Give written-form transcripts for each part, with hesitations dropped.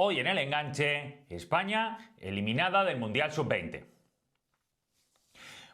Hoy en el enganche, España eliminada del Mundial Sub-20.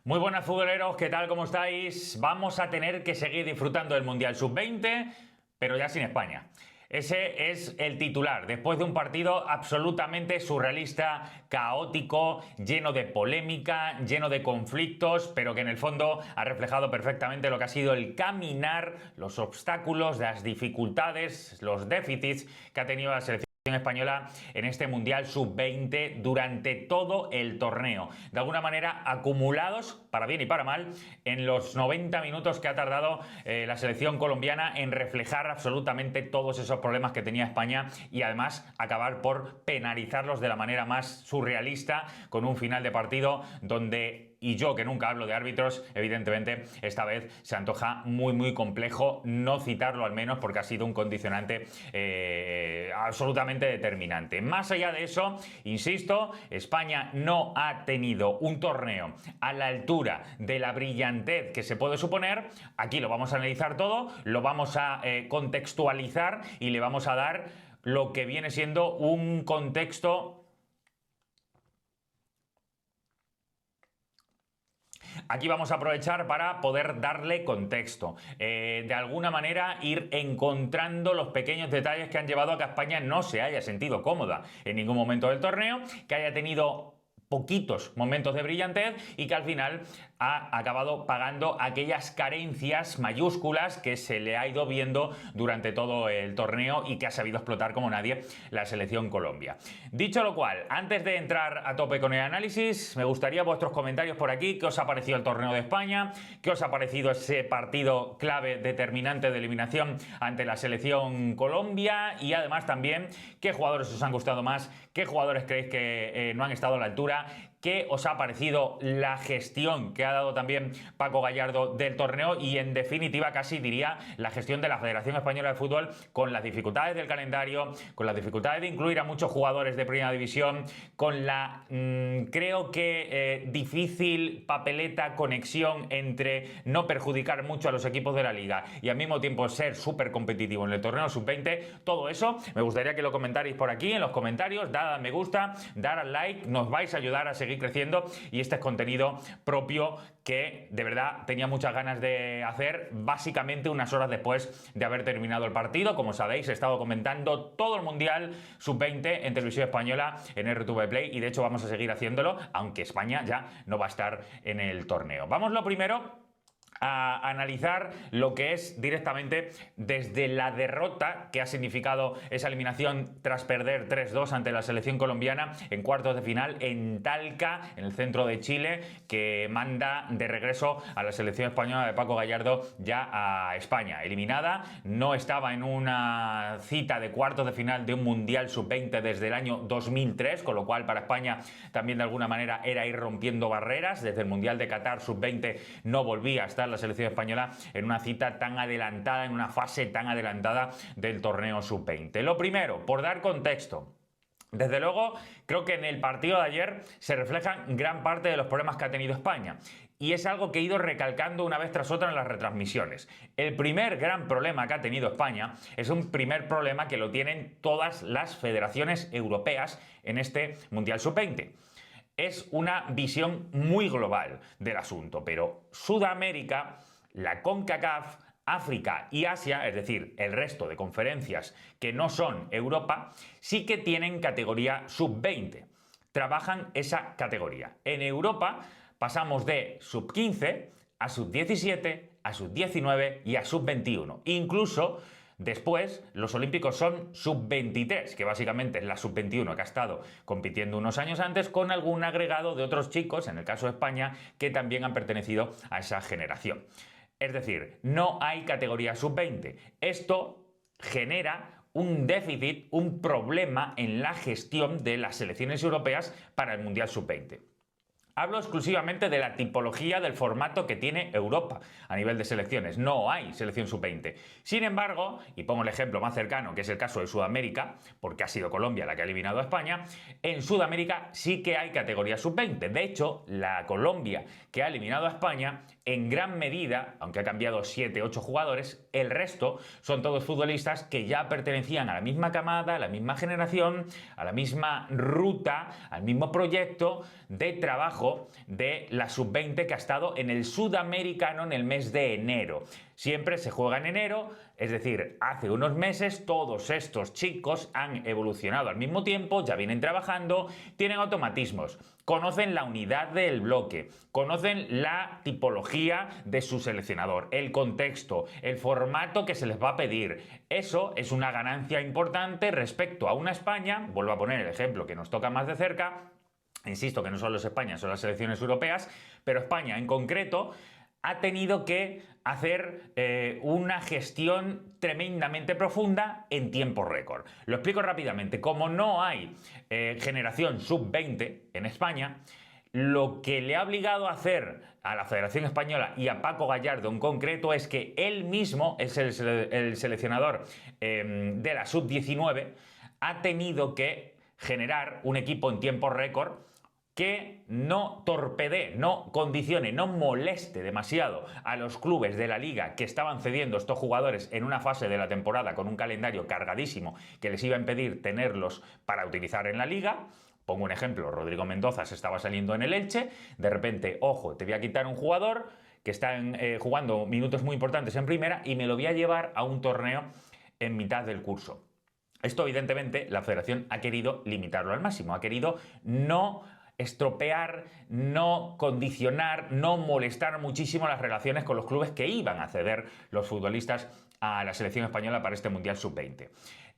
Muy buenas futboleros, ¿qué tal? ¿Cómo estáis? Vamos a tener que seguir disfrutando del Mundial Sub-20, pero ya sin España. Ese es el titular, después de un partido absolutamente surrealista, caótico, lleno de polémica, lleno de conflictos, pero que en el fondo ha reflejado perfectamente lo que ha sido el caminar, los obstáculos, las dificultades, los déficits que ha tenido la selección española en este Mundial Sub-20 durante todo el torneo. De alguna manera acumulados, para bien y para mal, en los 90 minutos que ha tardado la selección colombiana en reflejar absolutamente todos esos problemas que tenía España y además acabar por penalizarlos de la manera más surrealista con un final de partido donde, y yo que nunca hablo de árbitros, evidentemente esta vez se antoja muy complejo no citarlo, al menos porque ha sido un condicionante absolutamente determinante. Más allá de eso, insisto, España no ha tenido un torneo a la altura de la brillantez que se puede suponer. Aquí lo vamos a analizar todo, lo vamos a contextualizar y le vamos a dar lo que viene siendo un contexto. Aquí vamos a aprovechar para poder darle contexto, de alguna manera ir encontrando los pequeños detalles que han llevado a que España no se haya sentido cómoda en ningún momento del torneo, que haya tenido poquitos momentos de brillantez y que al final ha acabado pagando aquellas carencias mayúsculas que se le ha ido viendo durante todo el torneo y que ha sabido explotar como nadie la selección Colombia. Dicho lo cual, antes de entrar a tope con el análisis, me gustaría vuestros comentarios por aquí. ¿Qué os ha parecido el torneo de España? ¿Qué os ha parecido ese partido clave determinante de eliminación ante la selección Colombia? Y además también, ¿qué jugadores os han gustado más? ¿Qué jugadores creéis que no han estado a la altura? ¿Qué os ha parecido la gestión que ha dado también Paco Gallardo del torneo? Y en definitiva, casi diría, la gestión de la Federación Española de Fútbol, con las dificultades del calendario, con las dificultades de incluir a muchos jugadores de primera división, con la creo que difícil papeleta conexión entre no perjudicar mucho a los equipos de la liga y al mismo tiempo ser súper competitivo en el torneo Sub-20. Todo eso me gustaría que lo comentarais por aquí en los comentarios. Dad a me gusta, dar al like, nos vais a ayudar a seguir creciendo, y este es contenido propio que de verdad tenía muchas ganas de hacer, básicamente unas horas después de haber terminado el partido. Como sabéis, he estado comentando todo el Mundial Sub-20 en televisión española, en RTV Play, y de hecho vamos a seguir haciéndolo, aunque España ya no va a estar en el torneo. Vamos lo primero a analizar lo que es directamente desde la derrota que ha significado esa eliminación tras perder 3-2 ante la selección colombiana en cuartos de final en Talca, en el centro de Chile, que manda de regreso a la selección española de Paco Gallardo ya a España. Eliminada, no estaba en una cita de cuartos de final de un Mundial Sub-20 desde el año 2003, con lo cual para España también de alguna manera era ir rompiendo barreras. Desde el Mundial de Qatar Sub-20 no volvía a estar la selección española en una cita tan adelantada, en una fase tan adelantada del torneo Sub-20. Lo primero, por dar contexto. Desde luego, creo que en el partido de ayer se reflejan gran parte de los problemas que ha tenido España. Y es algo que he ido recalcando una vez tras otra en las retransmisiones. El primer gran problema que ha tenido España es un primer problema que lo tienen todas las federaciones europeas en este Mundial Sub-20. Es una visión muy global del asunto, pero Sudamérica, la CONCACAF, África y Asia, es decir, el resto de conferencias que no son Europa, sí que tienen categoría Sub-20. Trabajan esa categoría. En Europa pasamos de Sub-15 a Sub-17, a Sub-19 y a Sub-21. Incluso después, los olímpicos son Sub-23, que básicamente es la Sub-21 que ha estado compitiendo unos años antes, con algún agregado de otros chicos, en el caso de España, que también han pertenecido a esa generación. Es decir, no hay categoría Sub-20. Esto genera un déficit, un problema en la gestión de las selecciones europeas para el Mundial Sub-20. Hablo exclusivamente de la tipología del formato que tiene Europa a nivel de selecciones. No hay selección sub-20. Sin embargo, y pongo el ejemplo más cercano, que es el caso de Sudamérica, porque ha sido Colombia la que ha eliminado a España, en Sudamérica sí que hay categoría sub-20. De hecho, la Colombia que ha eliminado a España, en gran medida, aunque ha cambiado 7-8 jugadores, el resto son todos futbolistas que ya pertenecían a la misma camada, a la misma generación, a la misma ruta, al mismo proyecto de trabajo de la sub-20 que ha estado en el sudamericano en el mes de enero. Siempre se juega en enero, es decir, hace unos meses todos estos chicos han evolucionado al mismo tiempo, ya vienen trabajando, tienen automatismos, conocen la unidad del bloque, conocen la tipología de su seleccionador, el contexto, el formato que se les va a pedir. Eso es una ganancia importante respecto a una España, vuelvo a poner el ejemplo que nos toca más de cerca. Insisto que no solo es España, son las selecciones europeas, pero España en concreto ha tenido que hacer una gestión tremendamente profunda en tiempo récord. Lo explico rápidamente. Como no hay generación sub-20 en España, lo que le ha obligado a hacer a la Federación Española y a Paco Gallardo en concreto es que él mismo, es el seleccionador de la sub-19, ha tenido que generar un equipo en tiempo récord que no torpedee, no condicione, no moleste demasiado a los clubes de la liga que estaban cediendo estos jugadores en una fase de la temporada con un calendario cargadísimo que les iba a impedir tenerlos para utilizar en la liga. Pongo un ejemplo, Rodrigo Mendoza se estaba saliendo en el Elche, de repente, ojo, te voy a quitar un jugador que está jugando minutos muy importantes en primera y me lo voy a llevar a un torneo en mitad del curso. Esto evidentemente la federación ha querido limitarlo al máximo, ha querido no estropear, no condicionar, no molestar muchísimo las relaciones con los clubes que iban a ceder los futbolistas a la selección española para este Mundial Sub-20.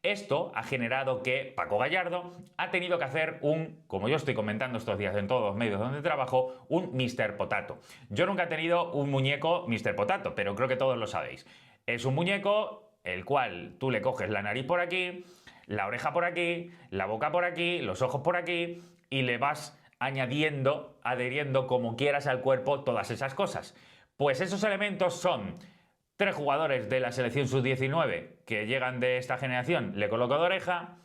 Esto ha generado que Paco Gallardo ha tenido que hacer como yo estoy comentando estos días en todos los medios donde trabajo, un Mr. Potato. Yo nunca he tenido un muñeco Mr. Potato, pero creo que todos lo sabéis. Es un muñeco el cual tú le coges la nariz por aquí, la oreja por aquí, la boca por aquí, los ojos por aquí y le vas adheriendo como quieras al cuerpo todas esas cosas. Pues esos elementos son 3 jugadores de la selección sub-19 que llegan de esta generación, le coloco de oreja,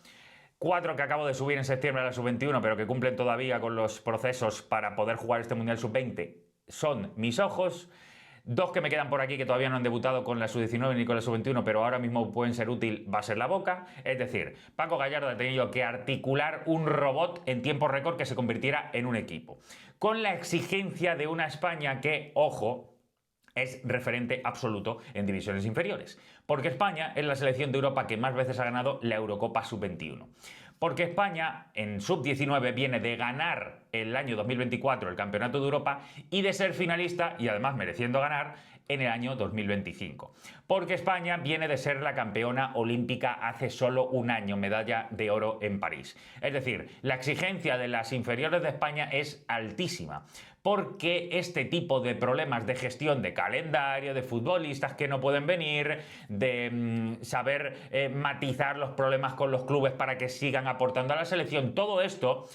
4 que acabo de subir en septiembre a la sub-21 pero que cumplen todavía con los procesos para poder jugar este Mundial sub-20 son mis ojos, 2 que me quedan por aquí que todavía no han debutado con la sub-19 ni con la sub-21, pero ahora mismo pueden ser útil, va a ser la boca. Es decir, Paco Gallardo ha tenido que articular un robot en tiempo récord que se convirtiera en un equipo. Con la exigencia de una España que, ojo, es referente absoluto en divisiones inferiores. Porque España es la selección de Europa que más veces ha ganado la Eurocopa Sub-21. Porque España en Sub-19 viene de ganar el año 2024 el Campeonato de Europa y de ser finalista, y además mereciendo ganar, en el año 2025. Porque España viene de ser la campeona olímpica hace solo un año, medalla de oro en París. Es decir, la exigencia de las inferiores de España es altísima. Porque este tipo de problemas de gestión de calendario, de futbolistas que no pueden venir, de saber matizar los problemas con los clubes para que sigan aportando a la selección, todo esto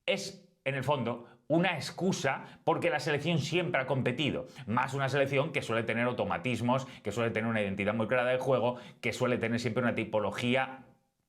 es, en el fondo, una excusa porque la selección siempre ha competido, más una selección que suele tener automatismos, que suele tener una identidad muy clara del juego, que suele tener siempre una tipología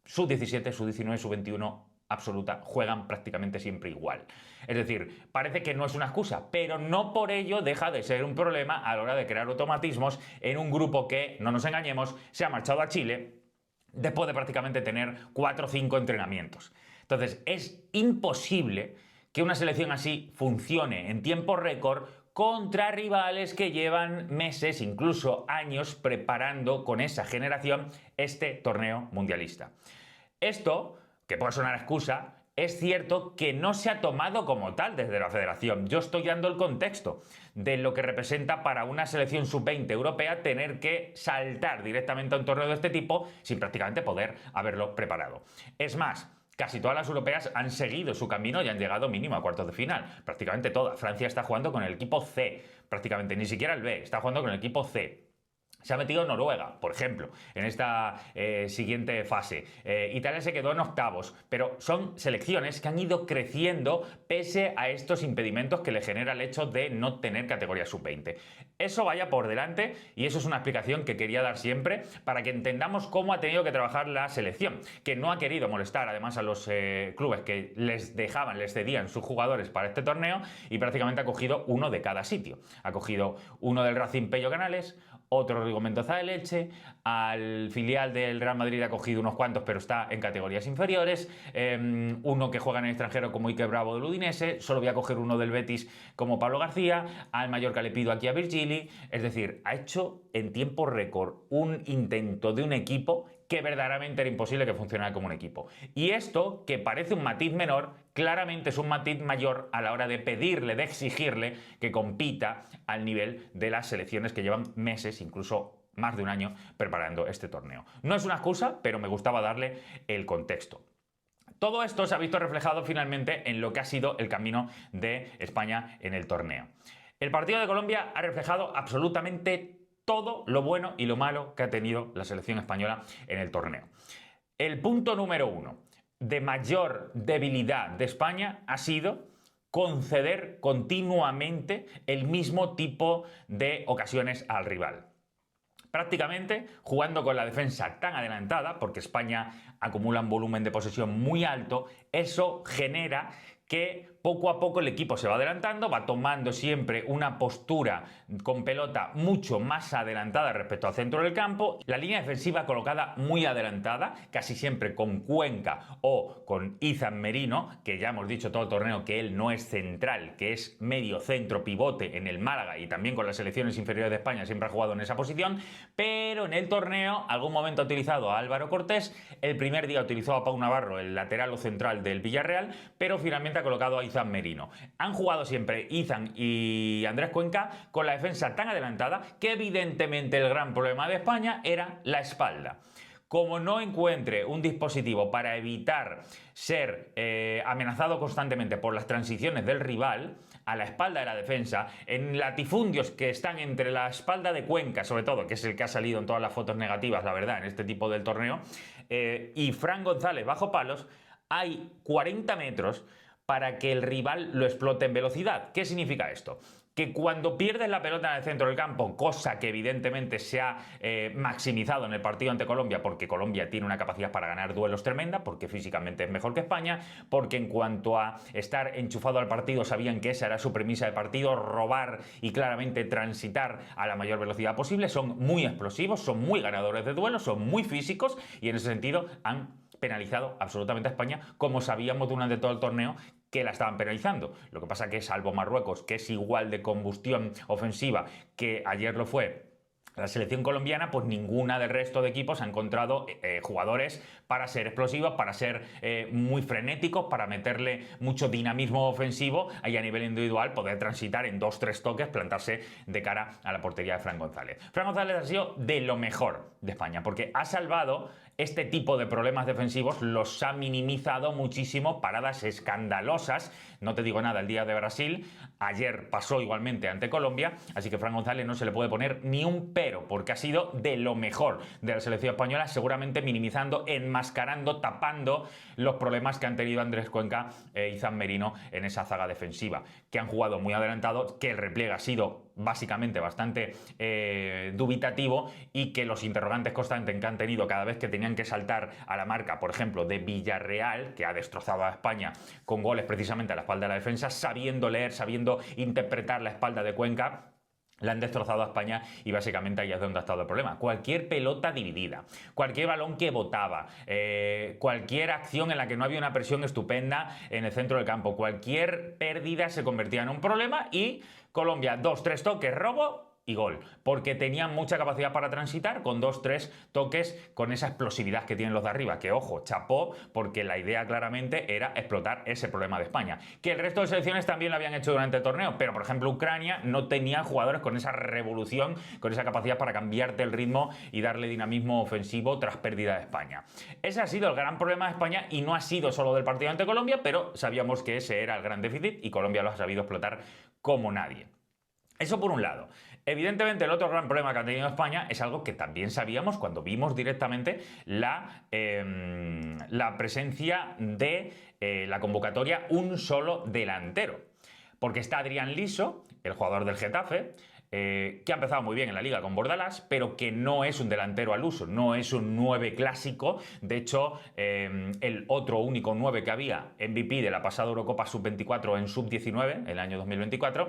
sub-17, sub-19, sub-21 absoluta, juegan prácticamente siempre igual. Es decir, parece que no es una excusa, pero no por ello deja de ser un problema a la hora de crear automatismos en un grupo que, no nos engañemos, se ha marchado a Chile después de prácticamente tener 4 o 5 entrenamientos. Entonces, es imposible que una selección así funcione en tiempo récord contra rivales que llevan meses, incluso años, preparando con esa generación este torneo mundialista. Esto, que puede sonar excusa, es cierto que no se ha tomado como tal desde la federación. Yo estoy dando el contexto de lo que representa para una selección sub-20 europea tener que saltar directamente a un torneo de este tipo sin prácticamente poder haberlo preparado. Es más, casi todas las europeas han seguido su camino y han llegado mínimo a cuartos de final. Prácticamente todas. Francia está jugando con el equipo C. Prácticamente ni siquiera el B. Está jugando con el equipo C. Se ha metido Noruega, por ejemplo, en esta siguiente fase. Italia se quedó en octavos, pero son selecciones que han ido creciendo pese a estos impedimentos que le genera el hecho de no tener categoría sub-20. Eso vaya por delante y eso es una explicación que quería dar siempre para que entendamos cómo ha tenido que trabajar la selección, que no ha querido molestar además a los clubes que les cedían sus jugadores para este torneo y prácticamente ha cogido uno de cada sitio. Ha cogido uno del Racing Pello Canales, otro Rigo Mendoza de Leche, al filial del Real Madrid ha cogido unos cuantos pero está en categorías inferiores, uno que juega en el extranjero como Ike Bravo del Udinese, solo voy a coger uno del Betis como Pablo García, al Mallorca le pido aquí a Virgili, es decir, ha hecho en tiempo récord un intento de un equipo que verdaderamente era imposible que funcionara como un equipo. Y esto, que parece un matiz menor, claramente es un matiz mayor a la hora de pedirle, de exigirle que compita al nivel de las selecciones que llevan meses, incluso más de un año, preparando este torneo. No es una excusa, pero me gustaba darle el contexto. Todo esto se ha visto reflejado finalmente en lo que ha sido el camino de España en el torneo. El partido de Colombia ha reflejado absolutamente todo lo bueno y lo malo que ha tenido la selección española en el torneo. El punto número uno de mayor debilidad de España ha sido conceder continuamente el mismo tipo de ocasiones al rival. Prácticamente jugando con la defensa tan adelantada, porque España acumula un volumen de posesión muy alto, eso genera que poco a poco el equipo se va adelantando, va tomando siempre una postura con pelota mucho más adelantada respecto al centro del campo, la línea defensiva colocada muy adelantada, casi siempre con Cuenca o con Izan Merino, que ya hemos dicho todo el torneo que él no es central, que es medio centro pivote en el Málaga y también con las selecciones inferiores de España siempre ha jugado en esa posición, pero en el torneo algún momento ha utilizado a Álvaro Cortés, el primer día utilizó a Pau Navarro, el lateral o central del Villarreal, pero finalmente ha colocado a Izan Merino. Han jugado siempre Izan y Andrés Cuenca con la defensa tan adelantada que evidentemente el gran problema de España era la espalda. Como no encuentre un dispositivo para evitar ser amenazado constantemente por las transiciones del rival a la espalda de la defensa, en latifundios que están entre la espalda de Cuenca, sobre todo, que es el que ha salido en todas las fotos negativas, la verdad, en este tipo del torneo, y Fran González bajo palos, hay 40 metros para que el rival lo explote en velocidad. ¿Qué significa esto? Que cuando pierdes la pelota en el centro del campo, cosa que evidentemente se ha maximizado en el partido ante Colombia, porque Colombia tiene una capacidad para ganar duelos tremenda, porque físicamente es mejor que España, porque en cuanto a estar enchufado al partido sabían que esa era su premisa de partido, robar y claramente transitar a la mayor velocidad posible, son muy explosivos, son muy ganadores de duelos, son muy físicos y en ese sentido han penalizado absolutamente a España, como sabíamos durante todo el torneo que la estaban penalizando. Lo que pasa que salvo Marruecos, que es igual de combustión ofensiva que ayer lo fue la selección colombiana, pues ninguna del resto de equipos ha encontrado jugadores para ser explosivos, para ser muy frenéticos, para meterle mucho dinamismo ofensivo y a nivel individual poder transitar en 2-3 toques, plantarse de cara a la portería de Fran González. Fran González ha sido de lo mejor de España, porque ha salvado este tipo de problemas defensivos, los ha minimizado muchísimo, paradas escandalosas, no te digo nada, el día de Brasil, ayer pasó igualmente ante Colombia, así que Fran González no se le puede poner ni un pero, porque ha sido de lo mejor de la selección española, seguramente minimizando, enmascarando, tapando los problemas que han tenido Andrés Cuenca e Izan Merino en esa zaga defensiva, que han jugado muy adelantado, que el repliegue ha sido básicamente bastante dubitativo y que los interrogantes constantes que han tenido cada vez que tenían que saltar a la marca, por ejemplo, de Villarreal, que ha destrozado a España con goles precisamente a la espalda de la defensa, sabiendo leer, sabiendo interpretar la espalda de Cuenca, la han destrozado a España y básicamente ahí es donde ha estado el problema. Cualquier pelota dividida, cualquier balón que botaba, cualquier acción en la que no había una presión estupenda en el centro del campo, cualquier pérdida se convertía en un problema y Colombia, 2-3 toques, robo y gol, porque tenían mucha capacidad para transitar con 2-3 toques con esa explosividad que tienen los de arriba, que ojo, chapó, porque la idea claramente era explotar ese problema de España, que el resto de selecciones también lo habían hecho durante el torneo, pero por ejemplo Ucrania no tenía jugadores con esa revolución, con esa capacidad para cambiarte el ritmo y darle dinamismo ofensivo tras pérdida de España. Ese ha sido el gran problema de España y no ha sido solo del partido ante Colombia, pero sabíamos que ese era el gran déficit y Colombia lo ha sabido explotar como nadie. Eso por un lado. Evidentemente, el otro gran problema que ha tenido España es algo que también sabíamos cuando vimos directamente la presencia de la convocatoria un solo delantero. Porque está Adrián Liso, el jugador del Getafe, que ha empezado muy bien en la liga con Bordalás, pero que no es un delantero al uso, no es un 9 clásico. De hecho, el otro único 9 que había, MVP de la pasada Eurocopa Sub-24 en Sub-19, el año 2024,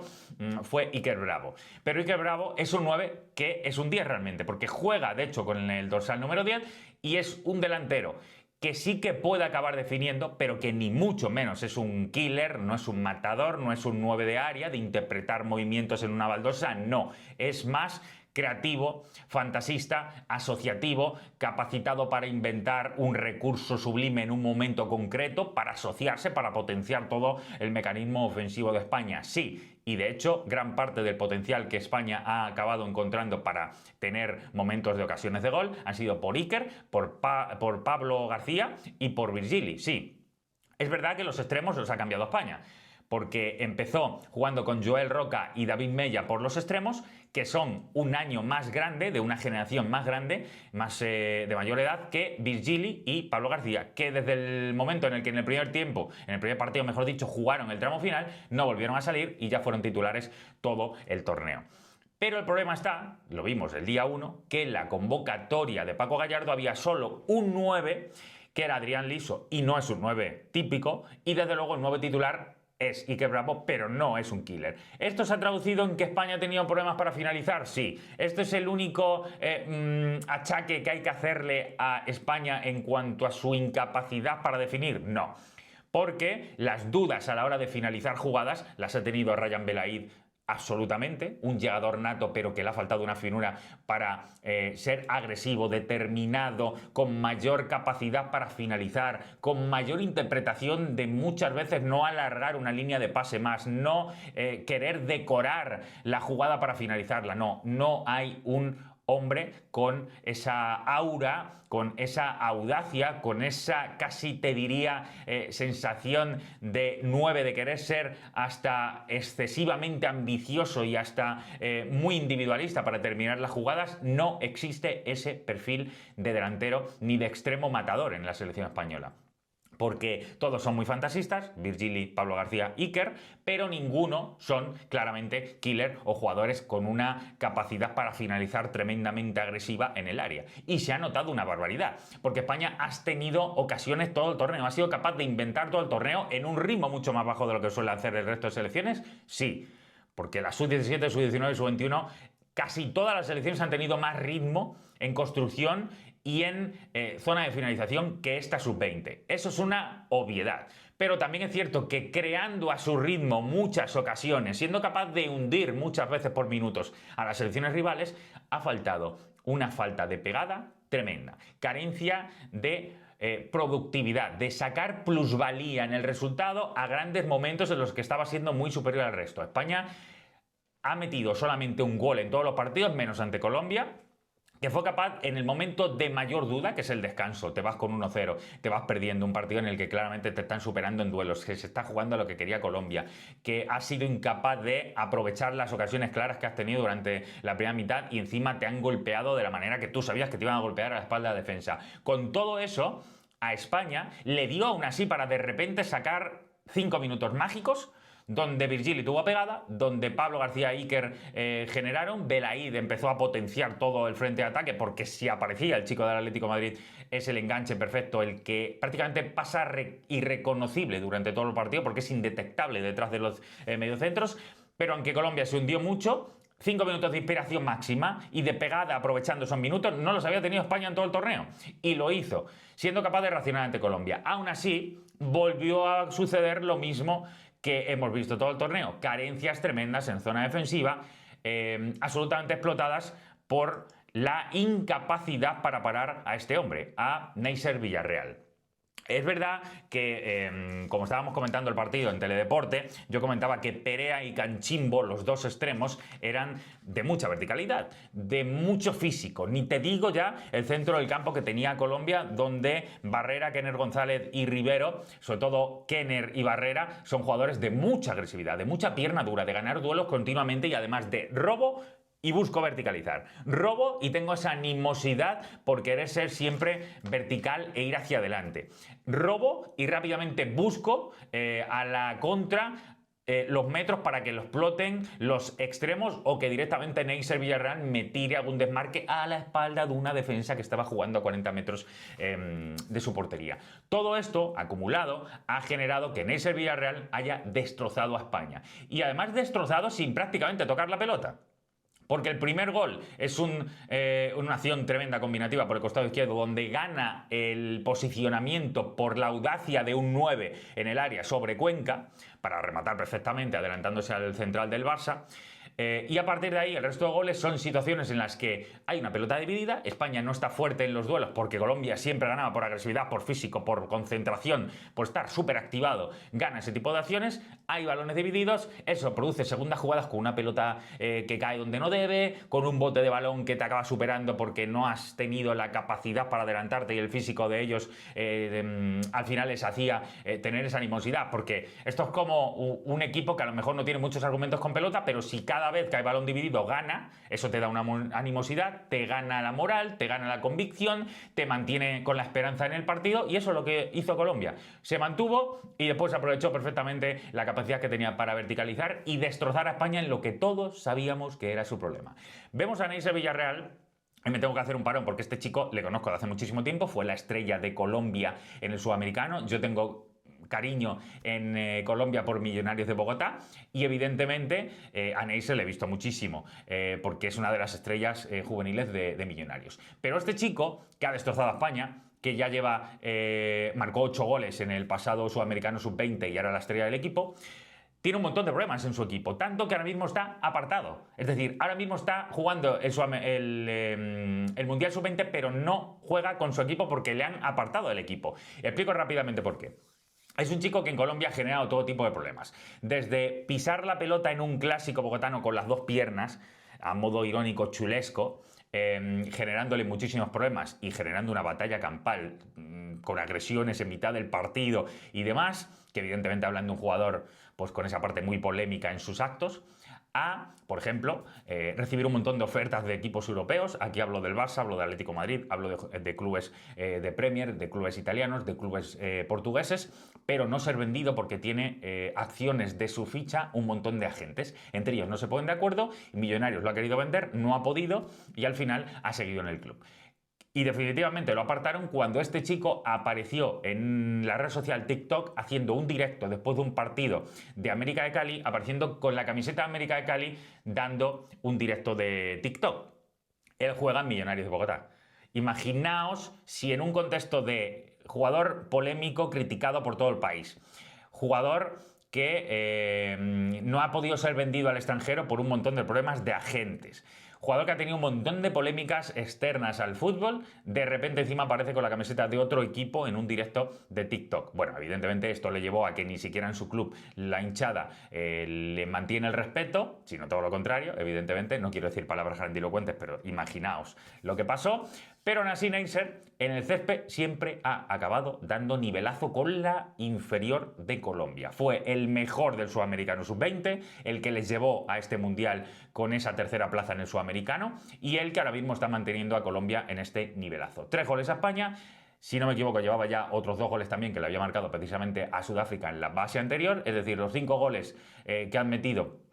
fue Iker Bravo. Pero Iker Bravo es un 9 que es un 10 realmente, porque juega, de hecho, con el dorsal número 10 y es un delantero que sí que puede acabar definiendo, pero que ni mucho menos es un killer, no es un matador, no es un 9 de área, de interpretar movimientos en una baldosa, no, es más creativo, fantasista, asociativo, capacitado para inventar un recurso sublime en un momento concreto, para asociarse, para potenciar todo el mecanismo ofensivo de España. Sí, y de hecho, gran parte del potencial que España ha acabado encontrando para tener momentos de ocasiones de gol han sido por Iker, por Pablo García y por Virgili. Sí, es verdad que los extremos los ha cambiado España, porque empezó jugando con Joel Roca y David Mella por los extremos, que son un año más grande, de una generación más grande, más de mayor edad que Virgili y Pablo García, que desde el momento en el que en el primer tiempo, en el primer partido mejor dicho, jugaron el tramo final, no volvieron a salir y ya fueron titulares todo el torneo. Pero el problema está, lo vimos el día 1, que en la convocatoria de Paco Gallardo había solo un 9, que era Adrián Liso, y no es un 9 típico, y desde luego el 9 titular es Iker Bravo, pero no es un killer. ¿Esto se ha traducido en que España ha tenido problemas para finalizar? Sí. ¿Esto es el único achaque que hay que hacerle a España en cuanto a su incapacidad para definir? No. Porque las dudas a la hora de finalizar jugadas las ha tenido Rayan Belaid absolutamente, un llegador nato, pero que le ha faltado una finura para ser agresivo, determinado, con mayor capacidad para finalizar, con mayor interpretación de muchas veces no alargar una línea de pase más, no querer decorar la jugada para finalizarla. No hay un hombre con esa aura, con esa audacia, con esa casi te diría sensación de 9, de querer ser hasta excesivamente ambicioso y hasta muy individualista para terminar las jugadas. No existe ese perfil de delantero ni de extremo matador en la selección española. Porque todos son muy fantasistas, Virgili, Pablo García, Iker, pero ninguno son claramente killer o jugadores con una capacidad para finalizar tremendamente agresiva en el área. Y se ha notado una barbaridad, porque España ha tenido ocasiones todo el torneo, ha sido capaz de inventar todo el torneo en un ritmo mucho más bajo de lo que suele hacer el resto de selecciones, sí, porque la Sub-17, Sub-19 y Sub-21, casi todas las selecciones han tenido más ritmo en construcción y en zona de finalización que esta Sub-20. Eso es una obviedad. Pero también es cierto que creando a su ritmo muchas ocasiones, siendo capaz de hundir muchas veces por minutos a las selecciones rivales, ha faltado una falta de pegada tremenda. Carencia de productividad, de sacar plusvalía en el resultado a grandes momentos en los que estaba siendo muy superior al resto. España ha metido solamente un gol en todos los partidos, menos ante Colombia, que fue capaz en el momento de mayor duda, que es el descanso, te vas con 1-0, te vas perdiendo un partido en el que claramente te están superando en duelos, que se está jugando a lo que quería Colombia, que has sido incapaz de aprovechar las ocasiones claras que has tenido durante la primera mitad y encima te han golpeado de la manera que tú sabías que te iban a golpear a la espalda de la defensa. Con todo eso, a España le dio aún así para de repente sacar 5 minutos mágicos, donde Virgili tuvo pegada, donde Pablo García e Iker generaron, Belaid empezó a potenciar todo el frente de ataque, porque si aparecía el chico del Atlético de Madrid es el enganche perfecto, el que prácticamente pasa irreconocible durante todo el partido, porque es indetectable detrás de los mediocentros. Pero aunque Colombia se hundió mucho, 5 minutos de inspiración máxima y de pegada aprovechando esos minutos no los había tenido España en todo el torneo, y lo hizo, siendo capaz de reaccionar ante Colombia. Aún así, volvió a suceder lo mismo que hemos visto todo el torneo, carencias tremendas en zona defensiva, absolutamente explotadas por la incapacidad para parar a este hombre, a Neisser Villarreal. Es verdad que, como estábamos comentando el partido en Teledeporte, yo comentaba que Perea y Canchimbo, los dos extremos, eran de mucha verticalidad, de mucho físico. Ni te digo ya el centro del campo que tenía Colombia, donde Barrera, Kenner González y Rivero, sobre todo Kenner y Barrera, son jugadores de mucha agresividad, de mucha pierna dura, de ganar duelos continuamente y además de robo y busco verticalizar. Robo y tengo esa animosidad por querer ser siempre vertical e ir hacia adelante. Robo y rápidamente busco a la contra los metros para que lo exploten los extremos o que directamente Neisser Villarreal me tire algún desmarque a la espalda de una defensa que estaba jugando a 40 metros de su portería. Todo esto acumulado ha generado que Neisser Villarreal haya destrozado a España y además destrozado sin prácticamente tocar la pelota. Porque el primer gol es una acción tremenda combinativa por el costado izquierdo, donde gana el posicionamiento por la audacia de un 9 en el área sobre Cuenca, para rematar perfectamente, adelantándose al central del Barça. Y a partir de ahí el resto de goles son situaciones en las que hay una pelota dividida, España no está fuerte en los duelos porque Colombia siempre ganaba por agresividad, por físico, por concentración, por estar súper activado, gana ese tipo de acciones, hay balones divididos, eso produce segundas jugadas con una pelota que cae donde no debe, con un bote de balón que te acaba superando porque no has tenido la capacidad para adelantarte y el físico de ellos al final les hacía tener esa animosidad, porque esto es como un equipo que a lo mejor no tiene muchos argumentos con pelota, pero si cada vez que hay balón dividido gana, eso te da una animosidad, te gana la moral, te gana la convicción, te mantiene con la esperanza en el partido y eso es lo que hizo Colombia. Se mantuvo y después aprovechó perfectamente la capacidad que tenía para verticalizar y destrozar a España en lo que todos sabíamos que era su problema. Vemos a Neisser Villarreal. Y me tengo que hacer un parón porque este chico le conozco de hace muchísimo tiempo, fue la estrella de Colombia en el Sudamericano. Yo tengo cariño en Colombia por Millonarios de Bogotá y evidentemente a Neisser le he visto muchísimo porque es una de las estrellas juveniles de Millonarios. Pero este chico que ha destrozado a España, que ya marcó 8 goles en el pasado Sudamericano Sub-20 y ahora la estrella del equipo, tiene un montón de problemas en su equipo, tanto que ahora mismo está apartado. Es decir, ahora mismo está jugando el Mundial Sub-20, pero no juega con su equipo porque le han apartado del equipo. Explico rápidamente por qué. Es un chico que en Colombia ha generado todo tipo de problemas. Desde pisar la pelota en un clásico bogotano con las dos piernas, a modo irónico, chulesco, generándole muchísimos problemas y generando una batalla campal con agresiones en mitad del partido y demás, que evidentemente hablan de un jugador pues con esa parte muy polémica en sus actos, a, por ejemplo, recibir un montón de ofertas de equipos europeos. Aquí hablo del Barça, hablo de Atlético de Madrid, hablo de clubes de Premier, de clubes italianos, de clubes portugueses, pero no ser vendido porque tiene acciones de su ficha un montón de agentes. Entre ellos no se ponen de acuerdo, Millonarios lo ha querido vender, no ha podido y al final ha seguido en el club. Y definitivamente lo apartaron cuando este chico apareció en la red social TikTok haciendo un directo después de un partido de América de Cali, apareciendo con la camiseta de América de Cali, dando un directo de TikTok. Él juega en Millonarios de Bogotá. Imaginaos si en un contexto de jugador polémico criticado por todo el país, jugador que no ha podido ser vendido al extranjero por un montón de problemas de agentes, jugador que ha tenido un montón de polémicas externas al fútbol, de repente encima aparece con la camiseta de otro equipo en un directo de TikTok. Bueno, evidentemente esto le llevó a que ni siquiera en su club la hinchada le mantiene el respeto, sino todo lo contrario, evidentemente, no quiero decir palabras grandilocuentes, pero imaginaos lo que pasó. Pero aún así Neisser en el césped siempre ha acabado dando nivelazo con la inferior de Colombia. Fue el mejor del Sudamericano Sub-20, el que les llevó a este Mundial con esa tercera plaza en el Sudamericano y el que ahora mismo está manteniendo a Colombia en este nivelazo. 3 goles a España. Si no me equivoco, llevaba ya otros 2 goles también que le había marcado precisamente a Sudáfrica en la base anterior. Es decir, los 5 goles que han metido,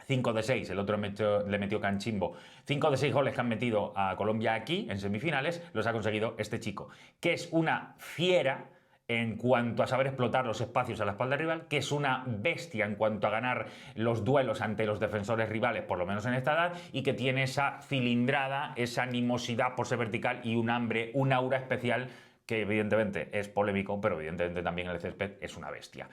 5 de 6, el otro le metió Canchimbo, 5 de 6 goles que han metido a Colombia aquí en semifinales, los ha conseguido este chico, que es una fiera en cuanto a saber explotar los espacios a la espalda rival, que es una bestia en cuanto a ganar los duelos ante los defensores rivales, por lo menos en esta edad, y que tiene esa cilindrada, esa animosidad por ser vertical y un hambre, un aura especial que evidentemente es polémico, pero evidentemente también en el césped es una bestia.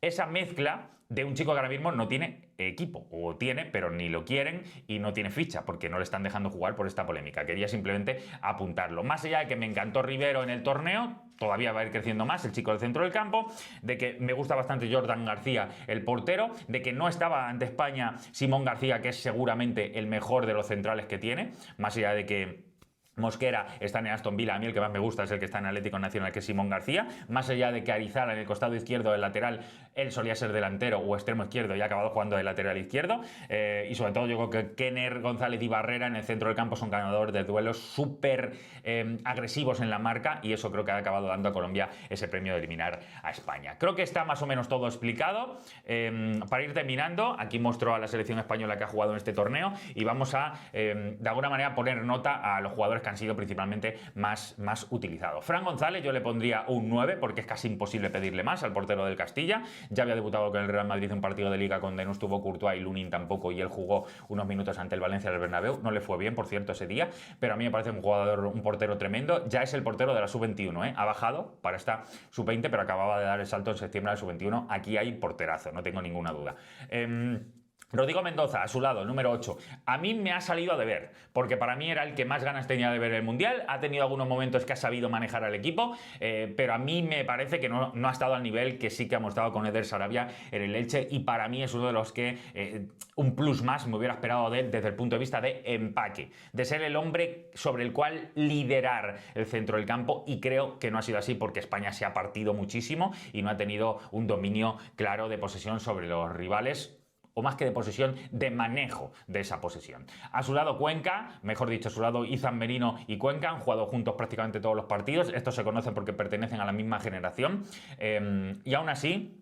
esa mezcla de un chico que ahora mismo no tiene equipo, o tiene, pero ni lo quieren y no tiene ficha, porque no le están dejando jugar por esta polémica. Quería simplemente apuntarlo. Más allá de que me encantó Rivero en el torneo, todavía va a ir creciendo más el chico del centro del campo, de que me gusta bastante Jordan García, el portero, de que no estaba ante España Simón García, que es seguramente el mejor de los centrales que tiene, más allá de que Mosquera está en Aston Villa, a mí el que más me gusta es el que está en Atlético Nacional, que es Simón García, más allá de que Arizala en el costado izquierdo del lateral, él solía ser delantero o extremo izquierdo y ha acabado jugando de lateral izquierdo, y sobre todo yo creo que Kenner, González y Barrera en el centro del campo son ganadores de duelos súper agresivos en la marca, y eso creo que ha acabado dando a Colombia ese premio de eliminar a España. Creo que está más o menos todo explicado. Para ir terminando, aquí muestro a la selección española que ha jugado en este torneo y vamos a, de alguna manera, poner nota a los jugadores que han sido principalmente más utilizados. Fran González yo le pondría un 9 porque es casi imposible pedirle más al portero del Castilla. Ya había debutado con el Real Madrid en un partido de Liga donde no estuvo Courtois y Lunin tampoco, y él jugó unos minutos ante el Valencia del Bernabéu. No le fue bien, por cierto, ese día, pero a mí me parece un portero tremendo. Ya es el portero de la sub-21, ¿eh? Ha bajado para esta sub-20, pero acababa de dar el salto en septiembre a la sub-21. Aquí hay porterazo, no tengo ninguna duda. Rodrigo Mendoza, a su lado, número 8. A mí me ha salido a deber, porque para mí era el que más ganas tenía de ver el Mundial. Ha tenido algunos momentos que ha sabido manejar al equipo, pero a mí me parece que no ha estado al nivel que sí que ha mostrado con Eder Sarabia en el Elche, y para mí es uno de los que un plus más me hubiera esperado de él desde el punto de vista de empaque, de ser el hombre sobre el cual liderar el centro del campo, y creo que no ha sido así porque España se ha partido muchísimo y no ha tenido un dominio claro de posesión sobre los rivales, o más que de posesión, de manejo de esa posesión. A su lado Cuenca, mejor dicho, a su lado Izan Merino y Cuenca han jugado juntos prácticamente todos los partidos. Estos se conocen porque pertenecen a la misma generación, y aún así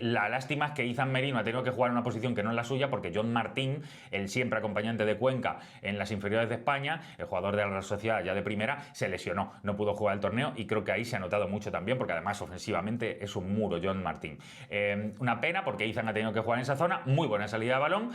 la lástima es que Izan Merino ha tenido que jugar en una posición que no es la suya, porque John Martín, el siempre acompañante de Cuenca en las inferiores de España, el jugador de la Real Sociedad ya de primera, se lesionó, no pudo jugar el torneo, y creo que ahí se ha notado mucho también, porque además ofensivamente es un muro John Martín. Una pena, porque Izan ha tenido que jugar en esa zona, muy buena salida de balón.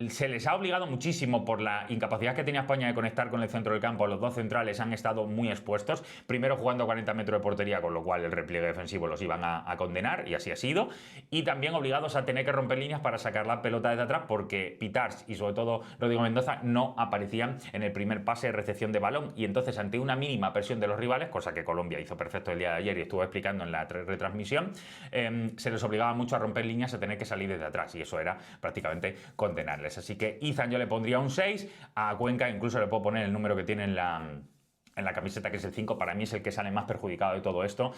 Se les ha obligado muchísimo por la incapacidad que tenía España de conectar con el centro del campo. Los dos centrales han estado muy expuestos, primero jugando a 40 metros de portería, con lo cual el repliegue defensivo los iban a condenar, y así ha sido, y también obligados a tener que romper líneas para sacar la pelota desde atrás, porque Pitars y sobre todo Rodrigo Mendoza no aparecían en el primer pase de recepción de balón, y entonces ante una mínima presión de los rivales, cosa que Colombia hizo perfecto el día de ayer y estuvo explicando en la retransmisión, se les obligaba mucho a romper líneas, a tener que salir desde atrás, y eso era prácticamente condenarles. Así que Izan yo le pondría un 6, a Cuenca incluso le puedo poner el número que tiene en la camiseta, que es el 5. Para mí es el que sale más perjudicado de todo esto,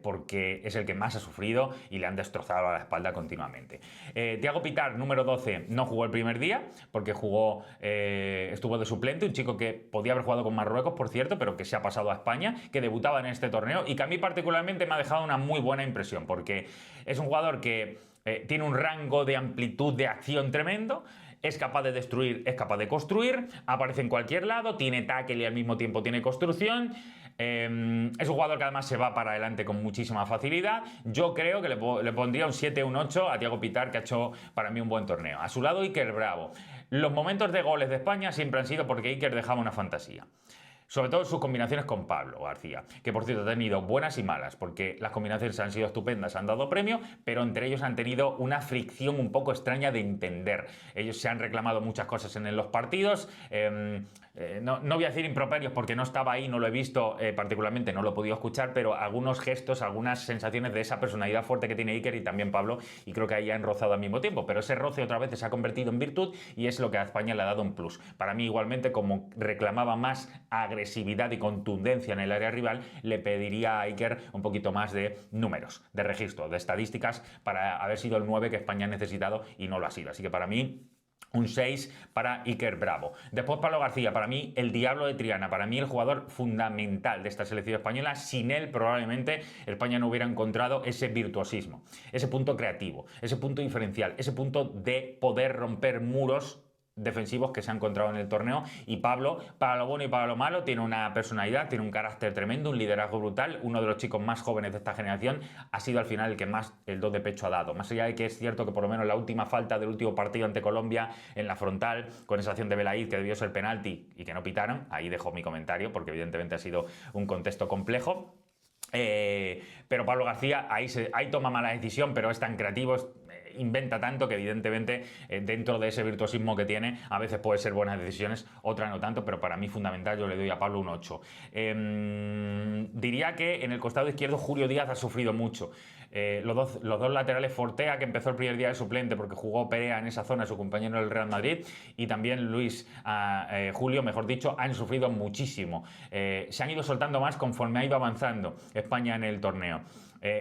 porque es el que más ha sufrido y le han destrozado a la espalda continuamente. Thiago Pitar, número 12, no jugó el primer día porque estuvo de suplente, un chico que podía haber jugado con Marruecos, por cierto, pero que se ha pasado a España, que debutaba en este torneo y que a mí particularmente me ha dejado una muy buena impresión, porque es un jugador que tiene un rango de amplitud de acción tremendo, es capaz de destruir, es capaz de construir, aparece en cualquier lado, tiene tackle y al mismo tiempo tiene construcción. Es un jugador que además se va para adelante con muchísima facilidad. Yo creo que le pondría un 7, un 8 a Thiago Pitar, que ha hecho para mí un buen torneo. A su lado Iker Bravo. Los momentos de goles de España siempre han sido porque Iker dejaba una fantasía. Sobre todo sus combinaciones con Pablo García, que por cierto ha tenido buenas y malas, porque las combinaciones han sido estupendas, han dado premio, pero entre ellos han tenido una fricción un poco extraña de entender. Ellos se han reclamado muchas cosas en los partidos, no voy a decir improperios porque no estaba ahí, no lo he visto particularmente, no lo he podido escuchar, pero algunos gestos, algunas sensaciones de esa personalidad fuerte que tiene Iker y también Pablo, y creo que ahí han rozado al mismo tiempo, pero ese roce otra vez se ha convertido en virtud y es lo que a España le ha dado un plus. Para mí igualmente, como reclamaba más agresividad y contundencia en el área rival, le pediría a Iker un poquito más de números, de registro, de estadísticas, para haber sido el 9 que España ha necesitado y no lo ha sido. Así que para mí un 6 para Iker Bravo. Después Pablo García, para mí el diablo de Triana, para mí el jugador fundamental de esta selección española. Sin él probablemente España no hubiera encontrado ese virtuosismo, ese punto creativo, ese punto diferencial, ese punto de poder romper muros defensivos que se ha encontrado en el torneo. Y Pablo, para lo bueno y para lo malo, tiene una personalidad, tiene un carácter tremendo, un liderazgo brutal, uno de los chicos más jóvenes de esta generación. Ha sido al final el que más el do de pecho ha dado, más allá de que es cierto que por lo menos la última falta del último partido ante Colombia en la frontal, con esa acción de Belaid que debió ser penalti y que no pitaron, ahí dejo mi comentario porque evidentemente ha sido un contexto complejo. Pero Pablo García ahí toma mala decisión, pero es tan creativo, inventa tanto que evidentemente dentro de ese virtuosismo que tiene a veces puede ser buenas decisiones, otras no tanto, pero para mí fundamental yo le doy a Pablo un 8. Diría que en el costado izquierdo Julio Díaz ha sufrido mucho. Los dos laterales, Fortea, que empezó el primer día de suplente porque jugó Perea en esa zona, su compañero del Real Madrid, y también Julio, mejor dicho, han sufrido muchísimo. Se han ido soltando más conforme ha ido avanzando España en el torneo.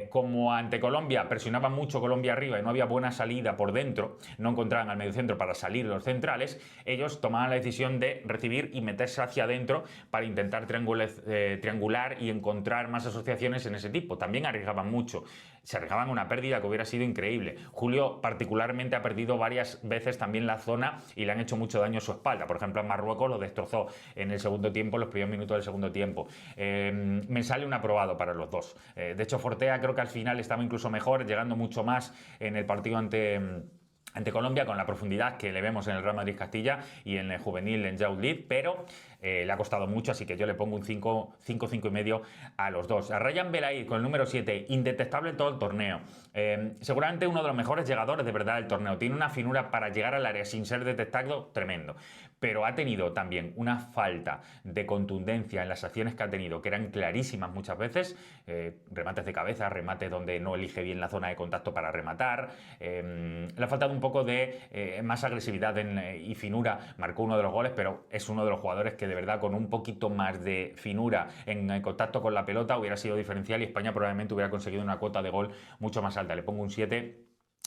Como ante Colombia presionaba mucho Colombia arriba y no había buena salida por dentro, no encontraban al mediocentro para salir los centrales, ellos tomaban la decisión de recibir y meterse hacia adentro para intentar triangular y encontrar más asociaciones en ese tipo. También arriesgaban mucho, se arriesgaban una pérdida que hubiera sido increíble. Julio particularmente ha perdido varias veces también la zona y le han hecho mucho daño a su espalda. Por ejemplo, a Marruecos lo destrozó en el segundo tiempo, los primeros minutos del segundo tiempo. Me sale un aprobado para los dos. De hecho, Fortea creo que al final estaba incluso mejor, llegando mucho más en el partido ante Colombia, con la profundidad que le vemos en el Real Madrid Castilla y en el juvenil en Youth League, pero le ha costado mucho, así que yo le pongo un 5, 5,5 a los dos. A Ryan Belaid con el número 7, indetectable en todo el torneo. Seguramente uno de los mejores llegadores de verdad del torneo. Tiene una finura para llegar al área sin ser detectado tremendo, pero ha tenido también una falta de contundencia en las acciones que ha tenido, que eran clarísimas muchas veces, remates de cabeza, remates donde no elige bien la zona de contacto para rematar, le ha faltado un poco de más agresividad y finura. Marcó uno de los goles, pero es uno de los jugadores que de verdad con un poquito más de finura en contacto con la pelota hubiera sido diferencial y España probablemente hubiera conseguido una cuota de gol mucho más alta. Le pongo un 7.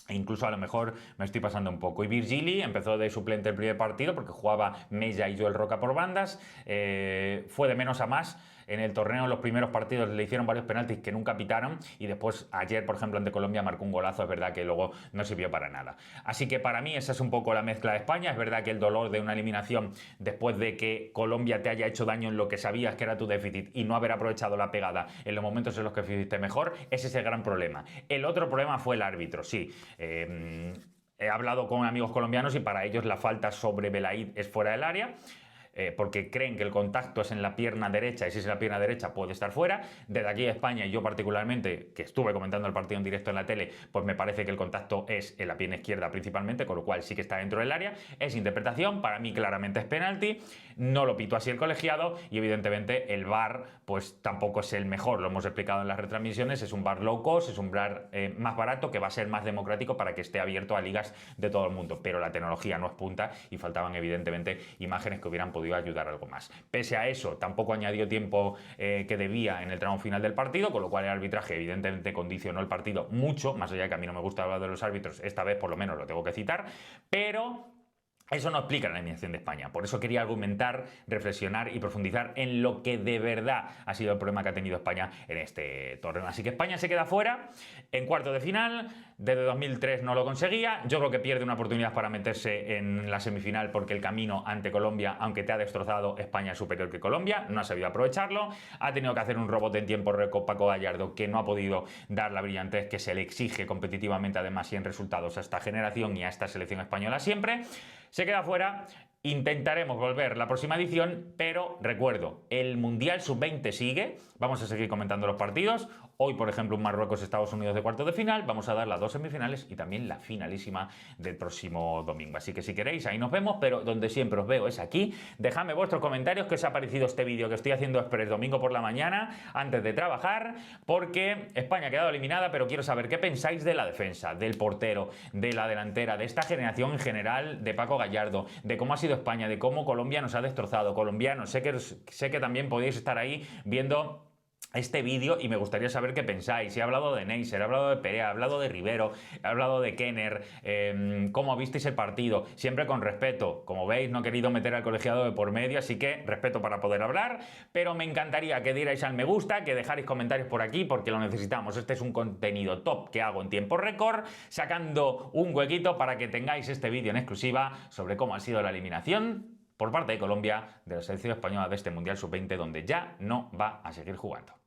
E incluso a lo mejor me estoy pasando un poco. Y Virgili empezó de suplente el primer partido porque jugaba Mella y Joel Roca por bandas. Fue de menos a más. En el torneo, en los primeros partidos, le hicieron varios penaltis que nunca pitaron. Y después, ayer, por ejemplo, ante Colombia, marcó un golazo. Es verdad que luego no sirvió para nada. Así que para mí, esa es un poco la mezcla de España. Es verdad que el dolor de una eliminación después de que Colombia te haya hecho daño en lo que sabías que era tu déficit y no haber aprovechado la pegada en los momentos en los que fuiste mejor, ese es el gran problema. El otro problema fue el árbitro, sí. He hablado con amigos colombianos y para ellos la falta sobre Belaid es fuera del área. Porque creen que el contacto es en la pierna derecha y si es en la pierna derecha puede estar fuera. Desde aquí a España, y yo particularmente, que estuve comentando el partido en directo en la tele, pues me parece que el contacto es en la pierna izquierda principalmente, con lo cual sí que está dentro del área. Es interpretación, para mí claramente es penalti, no lo pitó así el colegiado y evidentemente el VAR pues tampoco es el mejor, lo hemos explicado en las retransmisiones, es un VAR low cost, es un VAR más barato que va a ser más democrático para que esté abierto a ligas de todo el mundo, pero la tecnología no es punta y faltaban evidentemente imágenes que hubieran podido ayudar algo más. Pese a eso, tampoco añadió tiempo que debía en el tramo final del partido, con lo cual el arbitraje evidentemente condicionó el partido mucho, más allá de que a mí no me gusta hablar de los árbitros, esta vez por lo menos lo tengo que citar, pero eso no explica la eliminación de España. Por eso quería argumentar, reflexionar y profundizar en lo que de verdad ha sido el problema que ha tenido España en este torneo. Así que España se queda fuera en cuartos de final. Desde 2003 no lo conseguía. Yo creo que pierde una oportunidad para meterse en la semifinal porque el camino ante Colombia, aunque te ha destrozado, España es superior que Colombia. No ha sabido aprovecharlo. Ha tenido que hacer un robot en tiempo récord Paco Gallardo, que no ha podido dar la brillantez que se le exige competitivamente además y en resultados a esta generación y a esta selección española siempre. Se queda fuera. Intentaremos volver la próxima edición, pero recuerdo, el Mundial Sub-20 sigue, vamos a seguir comentando los partidos. Hoy, por ejemplo, un Marruecos-Estados Unidos de cuartos de final, vamos a dar las dos semifinales y también la finalísima del próximo domingo. Así que si queréis, ahí nos vemos, pero donde siempre os veo es aquí. Dejadme vuestros comentarios, qué os ha parecido este vídeo que estoy haciendo express domingo por la mañana, antes de trabajar, porque España ha quedado eliminada, pero quiero saber qué pensáis de la defensa, del portero, de la delantera, de esta generación en general, de Paco Gallardo, de cómo ha sido España, de cómo Colombia nos ha destrozado. Colombianos, sé que también podéis estar ahí viendo este vídeo y me gustaría saber qué pensáis. He hablado de Neisser, he hablado de Perea, he hablado de Rivero, he hablado de Kenner, cómo visteis el partido, siempre con respeto. Como veis, no he querido meter al colegiado de por medio, así que respeto para poder hablar, pero me encantaría que dierais al me gusta, que dejarais comentarios por aquí porque lo necesitamos. Este es un contenido top que hago en tiempo récord, sacando un huequito para que tengáis este vídeo en exclusiva sobre cómo ha sido la eliminación por parte de Colombia de la selección española de este Mundial Sub-20, donde ya no va a seguir jugando.